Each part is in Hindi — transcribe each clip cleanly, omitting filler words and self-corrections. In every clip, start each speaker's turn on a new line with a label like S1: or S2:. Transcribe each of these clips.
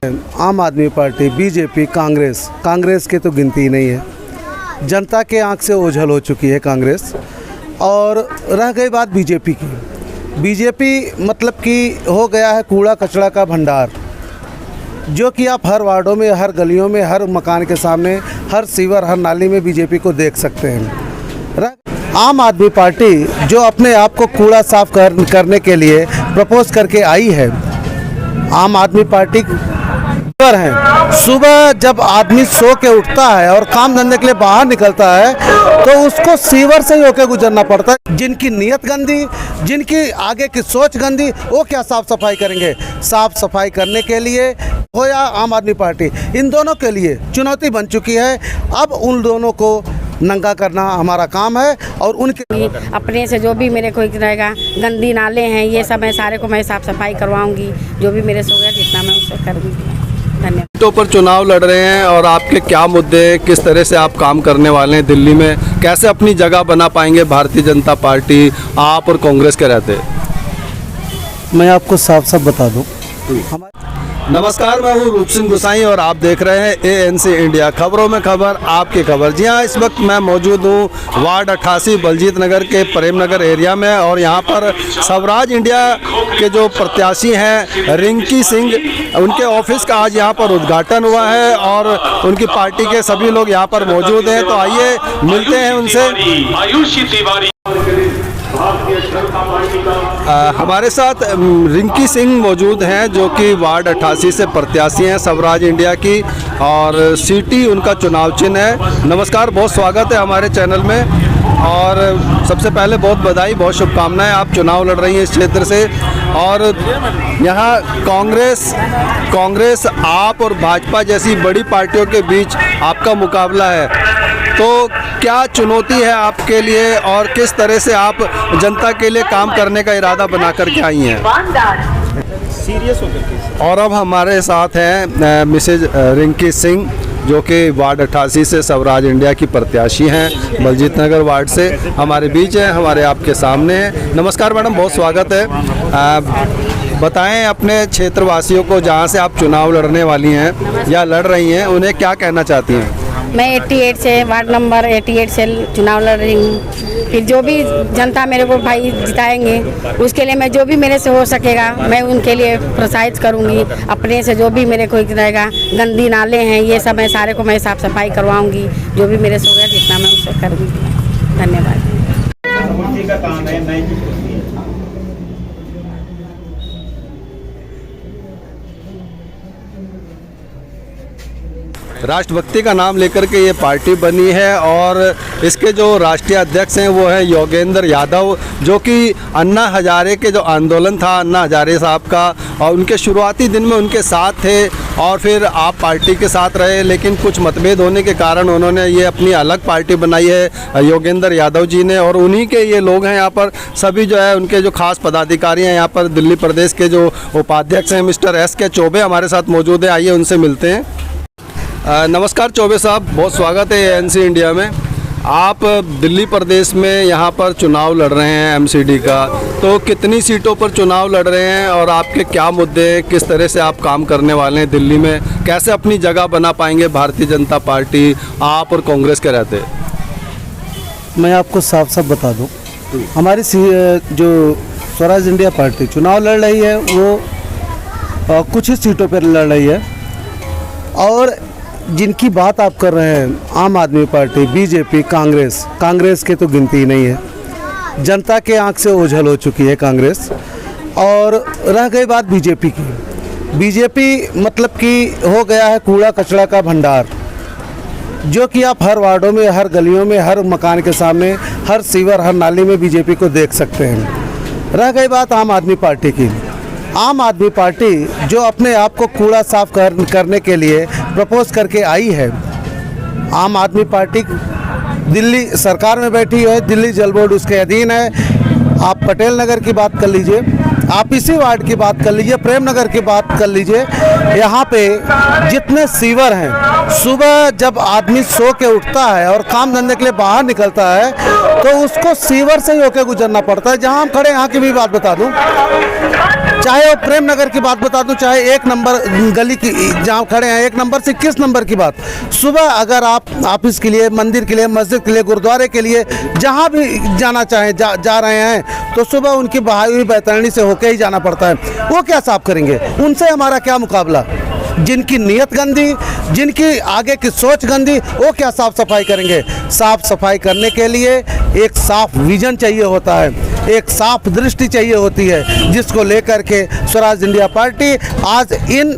S1: आम आदमी पार्टी, बीजेपी, कांग्रेस की तो गिनती ही नहीं है। जनता के आंख से ओझल हो चुकी है कांग्रेस। और रह गई बात बीजेपी की, बीजेपी मतलब कि हो गया है कूड़ा कचरा का भंडार, जो कि आप हर वार्डों में, हर गलियों में, हर मकान के सामने, हर सीवर, हर नाली में बीजेपी को देख सकते हैं। आम आदमी पार्टी जो अपने आप को कूड़ा साफ करने के लिए प्रपोज करके आई है, आम आदमी पार्टी पर है। सुबह जब आदमी सो के उठता है और काम धंधे के लिए बाहर निकलता है तो उसको सीवर से ही होकर गुजरना पड़ता है। जिनकी नीयत गंदी, जिनकी आगे की सोच गंदी, वो क्या साफ सफाई करेंगे। साफ सफाई करने के लिए हो या आम आदमी पार्टी, इन दोनों के लिए चुनौती बन चुकी है। अब उन दोनों को नंगा करना हमारा काम है। और उनके
S2: अपने से जो भी मेरे को रहेगा, गंदी नाले हैं, ये सब मैं सारे को मैं साफ सफाई करवाऊंगी। जो भी मेरे से होगा जितना मैं उससे करूँगी। धन्यवाद।
S3: तो पर चुनाव लड़ रहे हैं और आपके क्या मुद्दे, किस तरह से आप काम करने वाले हैं दिल्ली में, कैसे अपनी जगह बना पाएंगे भारतीय जनता पार्टी, आप और कांग्रेस के रहते?
S1: मैं आपको साफ साफ बता दूं,
S3: नमस्कार, मैं हूं रूप सिंह गुसाई और आप देख रहे हैं ANC इंडिया, खबरों में खबर, आपकी खबर। जी हां, इस वक्त मैं मौजूद हूं वार्ड 88 बलजीत नगर के प्रेम नगर एरिया में और यहां पर स्वराज इंडिया के जो प्रत्याशी हैं रिंकी सिंह, उनके ऑफिस का आज यहां पर उद्घाटन हुआ है और उनकी पार्टी के सभी लोग यहां पर मौजूद हैं। तो आइए मिलते हैं उनसे। हमारे साथ रिंकी सिंह मौजूद हैं जो कि वार्ड 88 से प्रत्याशी हैं स्वराज इंडिया की और सिटी उनका चुनाव चिन्ह है। नमस्कार, बहुत स्वागत है हमारे चैनल में और सबसे पहले बहुत बधाई, बहुत शुभकामनाएं। आप चुनाव लड़ रही हैं इस क्षेत्र से और यहाँ कांग्रेस आप और भाजपा जैसी बड़ी पार्टियों के बीच आपका मुकाबला है। तो क्या चुनौती है आपके लिए और किस तरह से आप जनता के लिए काम करने का इरादा बना करके आई हैं? और अब हमारे साथ हैं मिसेज रिंकी सिंह जो कि वार्ड 88 से स्वराज इंडिया की प्रत्याशी हैं, बलजीत नगर वार्ड से हमारे बीच है, हमारे आपके सामने है। नमस्कार मैडम, बहुत स्वागत है। बताएं अपने क्षेत्रवासियों को जहां से आप चुनाव लड़ने वाली हैं या लड़ रही हैं, उन्हें क्या कहना चाहती हैं?
S2: मैं 88 से वार्ड नंबर 88 से चुनाव लड़ रही हूँ। फिर जो भी जनता मेरे को भाई जिताएंगे उसके लिए मैं जो भी मेरे से हो सकेगा मैं उनके लिए प्रोत्साहित करूँगी। अपने से जो भी मेरे को रहेगा, गंदी नाले हैं, ये सब मैं सारे को मैं साफ सफाई करवाऊँगी। जो भी मेरे से होगा जितना मैं उससे करूँगी। धन्यवाद।
S3: राष्ट्रभक्ति का नाम लेकर के ये पार्टी बनी है और इसके जो राष्ट्रीय अध्यक्ष हैं वो हैं योगेंद्र यादव, जो कि अन्ना हजारे के जो आंदोलन था अन्ना हजारे साहब का, और उनके शुरुआती दिन में उनके साथ थे और फिर आप पार्टी के साथ रहे, लेकिन कुछ मतभेद होने के कारण उन्होंने ये अपनी अलग पार्टी बनाई है योगेंद्र यादव जी ने। और उन्हीं के ये लोग हैं यहाँ पर, सभी जो है उनके जो खास पदाधिकारी हैं यहाँ पर। दिल्ली प्रदेश के जो उपाध्यक्ष हैं मिस्टर SK चौबे हमारे साथ मौजूद है, आइए उनसे मिलते हैं। नमस्कार चौबे साहब, बहुत स्वागत है ANC इंडिया में। आप दिल्ली प्रदेश में यहाँ पर चुनाव लड़ रहे हैं MCD का, तो कितनी सीटों पर चुनाव लड़ रहे हैं और आपके क्या मुद्दे, किस तरह से आप काम करने वाले हैं दिल्ली में, कैसे अपनी जगह बना पाएंगे भारतीय जनता पार्टी, आप और कांग्रेस के रहते?
S1: मैं आपको साफ साफ बता दूं, हमारी जो स्वराज इंडिया पार्टी चुनाव लड़ रही है वो कुछ ही सीटों पर लड़ रही है। और जिनकी बात आप कर रहे हैं, आम आदमी पार्टी, बीजेपी, कांग्रेस की तो गिनती ही नहीं है। जनता के आंख से ओझल हो चुकी है कांग्रेस। और रह गई बात बीजेपी की, बीजेपी मतलब कि हो गया है कूड़ा कचरा का भंडार, जो कि आप हर वार्डों में, हर गलियों में, हर मकान के सामने, हर सीवर, हर नाली में बीजेपी को देख सकते हैं। रह गई बात आम आदमी पार्टी की, आम आदमी पार्टी जो अपने आप को कूड़ा साफ करने के लिए प्रपोज करके आई है। आम आदमी पार्टी दिल्ली सरकार में बैठी है, दिल्ली जल बोर्ड उसके अधीन है। आप पटेल नगर की बात कर लीजिए, आप इसी वार्ड की बात कर लीजिए, प्रेमनगर की बात कर लीजिए, यहाँ पे जितने सीवर हैं, सुबह जब आदमी सो के उठता है और काम धंधे के लिए बाहर निकलता है तो उसको सीवर से ही होकर गुजरना पड़ता है। जहाँ हम खड़े यहाँ की भी बात बता दूँ, चाहे वो प्रेमनगर की बात बता दूं, चाहे 1 नंबर गली की जहाँ खड़े हैं 1 नंबर से 21 नंबर की बात, सुबह अगर आप ऑफिस के लिए, मंदिर के लिए, मस्जिद के लिए, गुरुद्वारे के लिए जहाँ भी जाना चाहें जा रहे हैं तो सुबह उनकी बहाई हुई बैतरणी से होके ही जाना पड़ता है। वो क्या साफ करेंगे? उनसे हमारा क्या मुकाबला? जिनकी नीयत गंदी, जिनकी आगे की सोच गंदी, वो क्या साफ सफाई करेंगे? साफ सफाई करने के लिए एक साफ विजन चाहिए होता है, एक साफ दृष्टि चाहिए होती है, जिसको लेकर के स्वराज इंडिया पार्टी आज इन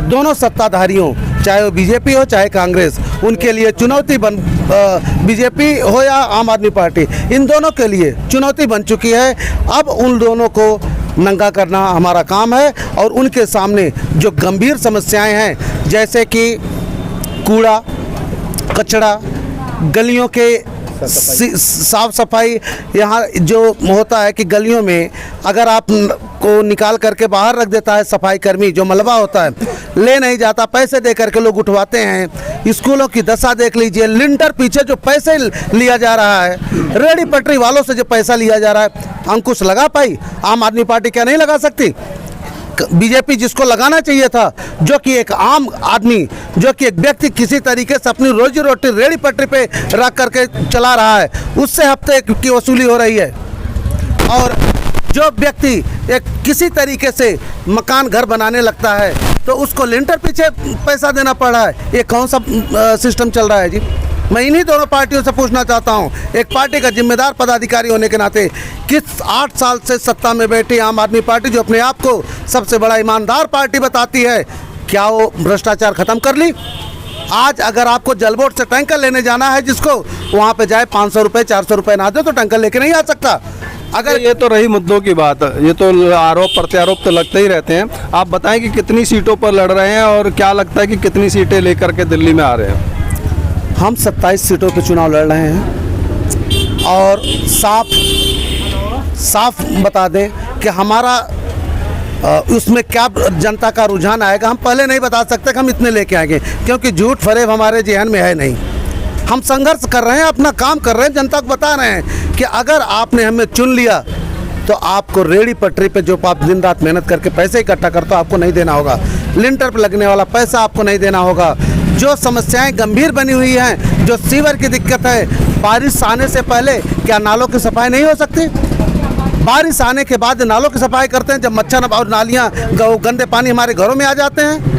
S1: दोनों सत्ताधारियों, चाहे वो बीजेपी हो चाहे कांग्रेस, उनके लिए चुनौती बीजेपी हो या आम आदमी पार्टी, इन दोनों के लिए चुनौती बन चुकी है। अब उन दोनों को नंगा करना हमारा काम है और उनके सामने जो गंभीर समस्याएं हैं, जैसे कि कूड़ा कचरा, गलियों के साफ सफाई, यहाँ जो होता है कि गलियों में अगर आप को निकाल करके बाहर रख देता है सफाई कर्मी, जो मलबा होता है ले नहीं जाता, पैसे दे करके लोग उठवाते हैं। स्कूलों की दशा देख लीजिए, लिंटर पीछे जो पैसे लिया जा रहा है, रेडी पटरी वालों से जो पैसा लिया जा रहा है, अंकुश लगा पाई आम आदमी पार्टी? क्या नहीं लगा सकती? बीजेपी जिसको लगाना चाहिए था, जो कि एक आम आदमी, जो कि एक व्यक्ति किसी तरीके से अपनी रोजी रोटी रेडी पटरी पे रख करके चला रहा है, उससे हफ्ते की वसूली हो रही है। और जो व्यक्ति एक किसी तरीके से मकान घर बनाने लगता है तो उसको लिंटर पीछे पैसा देना पड़ रहा है। ये कौन सा सिस्टम चल रहा है जी? मैं इन्हीं दोनों पार्टियों से पूछना चाहता हूं, एक पार्टी का जिम्मेदार पदाधिकारी होने के नाते, किस 8 साल से सत्ता में बैठी आम आदमी पार्टी, जो अपने आप को सबसे बड़ा ईमानदार पार्टी बताती है, क्या वो भ्रष्टाचार खत्म कर ली? आज अगर आपको जल बोर्ड से टैंकर लेने जाना है, जिसको वहाँ पे जाए 500 रुपये 400 रुपये ना दे तो टैंकर लेके नहीं आ सकता।
S3: अगर ये तो रही मुद्दों की बात, ये तो आरोप प्रत्यारोप तो लगते ही रहते हैं। आप बताएं कि कितनी सीटों पर लड़ रहे हैं और क्या लगता है कि कितनी सीटें लेकर के दिल्ली में आ रहे हैं?
S1: हम 27 सीटों पे चुनाव लड़ रहे हैं और साफ बता दें कि हमारा उसमें क्या जनता का रुझान आएगा, हम पहले नहीं बता सकते कि हम इतने लेके आएंगे, क्योंकि झूठ फरेब हमारे जेहन में है नहीं। हम संघर्ष कर रहे हैं, अपना काम कर रहे हैं, जनता को बता रहे हैं कि अगर आपने हमें चुन लिया तो आपको रेडी पटरी पे जो आप दिन रात मेहनत करके पैसे इकट्ठा करते हो आपको नहीं देना होगा, लिंटर पर लगने वाला पैसा आपको नहीं देना होगा। जो समस्याएं गंभीर बनी हुई हैं, जो सीवर की दिक्कत है, बारिश आने से पहले क्या नालों की सफाई नहीं हो सकती? बारिश आने के बाद नालों की सफाई करते हैं, जब मच्छर और नालियाँ गंदे पानी हमारे घरों में आ जाते हैं।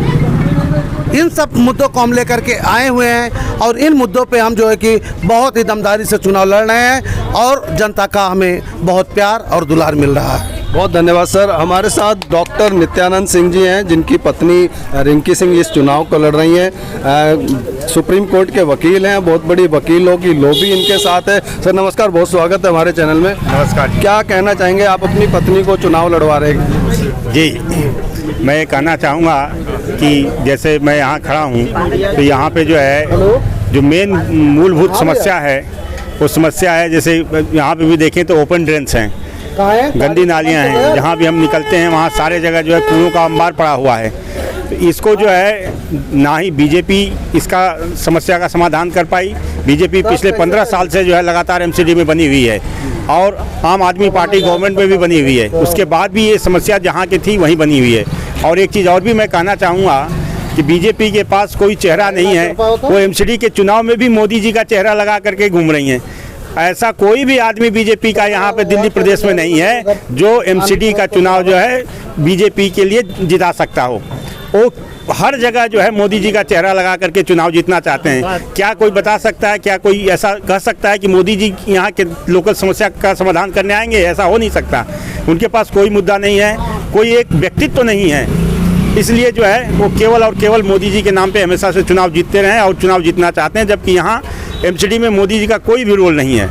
S1: इन सब मुद्दों को हम लेकर के आए हुए हैं और इन मुद्दों पे हम जो है कि बहुत ही दमदारी से चुनाव लड़ रहे हैं और जनता का हमें बहुत प्यार और दुलार मिल रहा है।
S3: बहुत धन्यवाद सर। हमारे साथ डॉक्टर नित्यानंद सिंह जी हैं, जिनकी पत्नी रिंकी सिंह इस चुनाव को लड़ रही हैं, सुप्रीम कोर्ट के वकील हैं, बहुत बड़ी वकीलों की लॉबी इनके साथ है। सर नमस्कार, बहुत स्वागत है हमारे चैनल में।
S4: नमस्कार।
S3: क्या कहना चाहेंगे, आप अपनी पत्नी को चुनाव लड़वा रहे हैं?
S4: जी, मैं ये कहना चाहूँगा कि जैसे मैं यहाँ खड़ा हूँ तो यहाँ पे जो है जो मेन मूलभूत समस्या है वो समस्या है, जैसे यहाँ पे भी देखें तो ओपन ड्रेन्स हैं, गंदी नालियाँ हैं, जहाँ भी हम निकलते हैं वहाँ सारे जगह जो है कूड़ों का अंबार पड़ा हुआ है। तो इसको जो है ना ही बीजेपी इसका समस्या का समाधान कर पाई। बीजेपी पिछले 15 साल से जो है लगातार एमसीडी में बनी हुई है और आम आदमी पार्टी गवर्नमेंट में भी बनी हुई है, उसके बाद भी ये समस्या जहाँ की थी वहीं बनी हुई है। और एक चीज़ और भी मैं कहना चाहूँगा कि बीजेपी के पास कोई चेहरा नहीं है, वो एमसीडी के चुनाव में भी मोदी जी का चेहरा लगा करके घूम रही हैं। ऐसा कोई भी आदमी बीजेपी का यहाँ पे दिल्ली प्रदेश में नहीं है जो एमसीडी का चुनाव जो है बीजेपी के लिए जिता सकता हो। वो हर जगह जो है मोदी जी का चेहरा लगा करके चुनाव जीतना चाहते हैं। क्या कोई बता सकता है, क्या कोई ऐसा कह सकता है कि मोदी जी यहाँ के लोकल समस्या का समाधान करने आएंगे? ऐसा हो नहीं सकता। उनके पास कोई मुद्दा नहीं है, कोई एक व्यक्तित्व तो नहीं है, इसलिए जो है वो केवल और केवल मोदी जी के नाम पे हमेशा से चुनाव जीतते रहे और चुनाव जीतना चाहते हैं, जबकि यहाँ एमसीडी में मोदी जी का कोई भी रोल नहीं है।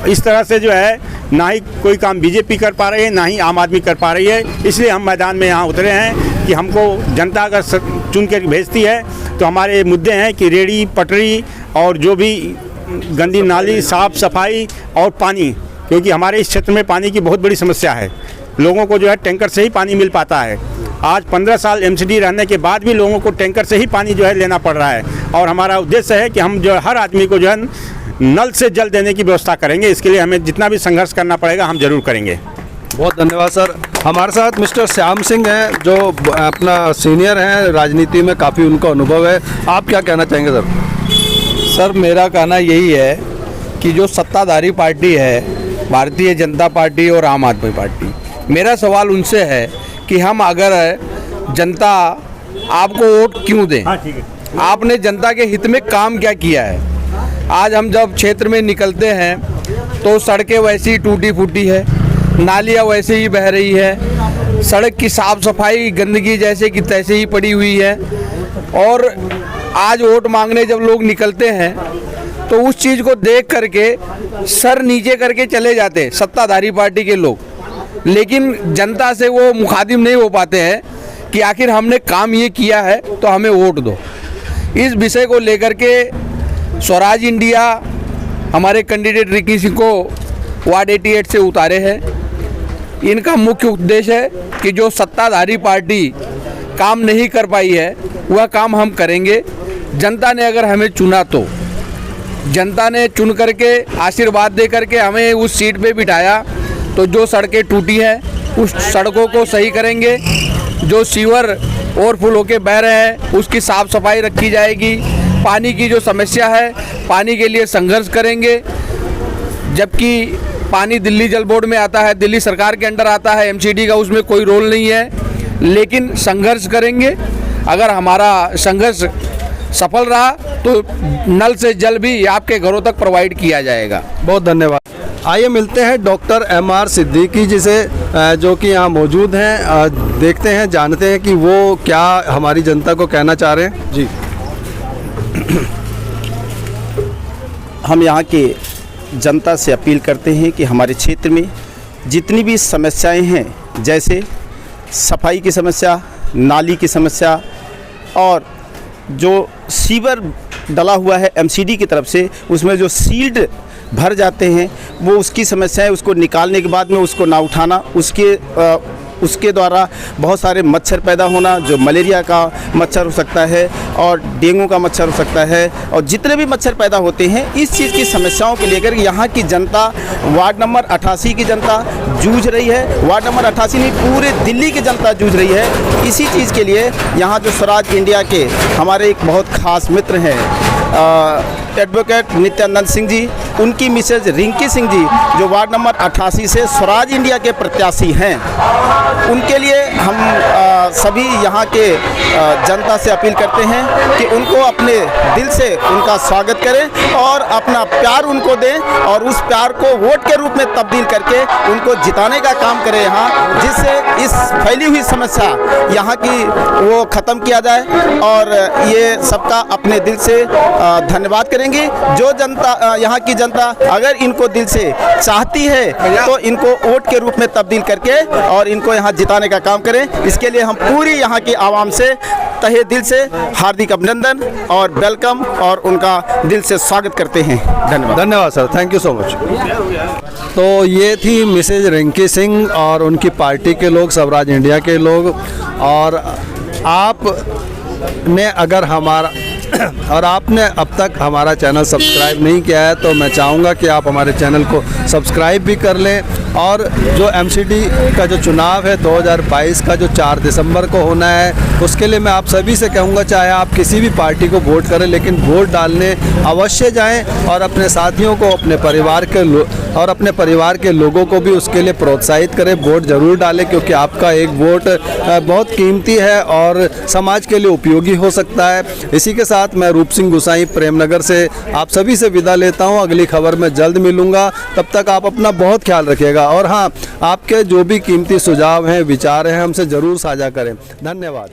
S4: इस तरह से जो है ना ही कोई काम बीजेपी कर पा रही है, ना ही आम आदमी कर पा रही है। इसलिए हम मैदान में यहाँ उतरे हैं कि हमको जनता अगर चुन कर भेजती है तो हमारे मुद्दे हैं कि रेडी पटरी और जो भी गंदी नाली, साफ सफाई और पानी, क्योंकि हमारे इस क्षेत्र में पानी की बहुत बड़ी समस्या है। लोगों को जो है टैंकर से ही पानी मिल पाता है। आज 15 साल एमसीडी रहने के बाद भी लोगों को टैंकर से ही पानी जो है लेना पड़ रहा है, और हमारा उद्देश्य है कि हम जो हर आदमी को जो है नल से जल देने की व्यवस्था करेंगे। इसके लिए हमें जितना भी संघर्ष करना पड़ेगा हम जरूर करेंगे।
S3: बहुत धन्यवाद सर। हमारे साथ मिस्टर श्याम सिंह हैं जो अपना सीनियर हैं, राजनीति में काफ़ी उनका अनुभव है। आप क्या कहना चाहेंगे सर?
S5: सर मेरा कहना यही है कि जो सत्ताधारी पार्टी है भारतीय जनता पार्टी और आम आदमी पार्टी, मेरा सवाल उनसे है कि हम अगर जनता आपको वोट क्यों दें?
S4: हाँ, ठीक है।
S5: आपने जनता के हित में काम क्या किया है? आज हम जब क्षेत्र में निकलते हैं तो सड़कें वैसी ही टूटी फूटी है, नालियाँ वैसे ही बह रही है, सड़क की साफ सफाई गंदगी जैसे कि तैसे ही पड़ी हुई है। और आज वोट मांगने जब लोग निकलते हैं तो उस चीज़ को देख करके सर नीचे करके चले जाते सत्ताधारी पार्टी के लोग, लेकिन जनता से वो मुखातिब नहीं हो पाते हैं कि आखिर हमने काम ये किया है तो हमें वोट दो। इस विषय को लेकर के स्वराज इंडिया हमारे कैंडिडेट रिकी सिंह को वार्ड 88 से उतारे हैं। इनका मुख्य उद्देश्य है कि जो सत्ताधारी पार्टी काम नहीं कर पाई है वह काम हम करेंगे। जनता ने अगर हमें चुना तो जनता ने चुन करके आशीर्वाद दे करके हमें उस सीट पे बिठाया, तो जो सड़कें टूटी हैं उस सड़कों को सही करेंगे, जो सीवर ओवरफुल होके बह रहे हैं उसकी साफ़ सफाई रखी जाएगी, पानी की जो समस्या है पानी के लिए संघर्ष करेंगे। जबकि पानी दिल्ली जल बोर्ड में आता है, दिल्ली सरकार के अंडर आता है, एमसीडी का उसमें कोई रोल नहीं है, लेकिन संघर्ष करेंगे। अगर हमारा संघर्ष सफल रहा तो नल से जल भी आपके घरों तक प्रोवाइड किया जाएगा।
S3: बहुत धन्यवाद। आइए मिलते हैं डॉक्टर MR सिद्दीकी जी से, जो कि यहाँ मौजूद हैं। देखते हैं, जानते हैं कि वो क्या हमारी जनता को कहना चाह रहे हैं। जी,
S6: हम यहाँ के जनता से अपील करते हैं कि हमारे क्षेत्र में जितनी भी समस्याएं हैं, जैसे सफाई की समस्या, नाली की समस्या और जो सीवर डला हुआ है एमसीडी की तरफ से, उसमें जो सील्ड भर जाते हैं वो उसकी समस्या है। उसको निकालने के बाद में उसको ना उठाना, उसके द्वारा बहुत सारे मच्छर पैदा होना, जो मलेरिया का मच्छर हो सकता है और डेंगू का मच्छर हो सकता है, और जितने भी मच्छर पैदा होते हैं इस चीज़ की समस्याओं के लेकर यहाँ की जनता, वार्ड नंबर 88 की जनता जूझ रही है। वार्ड नंबर 88 नहीं, पूरे दिल्ली की जनता जूझ रही है। इसी चीज़ के लिए यहाँ जो स्वराज इंडिया के हमारे एक बहुत ख़ास मित्र हैं एडवोकेट नित्यानंद सिंह जी, उनकी मिसेज रिंकी सिंह जी, जो वार्ड नंबर 88 से स्वराज इंडिया के प्रत्याशी हैं, उनके लिए हम सभी यहाँ के जनता से अपील करते हैं कि उनको अपने दिल से उनका स्वागत करें और अपना प्यार उनको दें, और उस प्यार को वोट के रूप में तब्दील करके उनको जिताने का काम करें यहाँ, जिससे इस फैली हुई समस्या यहाँ की वो ख़त्म किया जाए। और ये सबका अपने दिल से धन्यवाद करेंगे। जो जनता, यहाँ की जनता अगर इनको दिल से चाहती है तो इनको वोट के रूप में तब्दील करके और इनको यहाँ जिताने का काम करें। इसके लिए हम पूरी यहाँ की आवाम से तहे दिल से हार्दिक अभिनंदन और वेलकम और उनका दिल से स्वागत करते हैं। धन्यवाद।
S3: धन्यवाद sir, thank you so much. तो ये थी मिसेज रिंकी सिंह और उनकी पार्टी के लोग, स्वराज इंडिया के लोग। और आपने अगर हमारा और आपने अब तक हमारा चैनल सब्सक्राइब नहीं किया है तो मैं चाहूँगा कि आप हमारे चैनल को सब्सक्राइब भी कर लें। और जो एमसीडी का जो चुनाव है 2022 का, जो 4 दिसंबर को होना है, उसके लिए मैं आप सभी से कहूँगा, चाहे आप किसी भी पार्टी को वोट करें, लेकिन वोट डालने अवश्य जाएं और अपने साथियों को, अपने परिवार के लोगों को भी उसके लिए प्रोत्साहित करें। वोट ज़रूर डालें, क्योंकि आपका एक वोट बहुत कीमती है और समाज के लिए उपयोगी हो सकता है। इसी के साथ मैं रूप सिंह गुसाई प्रेमनगर से आप सभी से विदा लेता हूं। अगली खबर में जल्द मिलूंगा, तब तक आप अपना बहुत ख्याल रखिएगा। और हाँ, आपके जो भी कीमती सुझाव हैं, विचार हैं, हमसे ज़रूर साझा करें। धन्यवाद।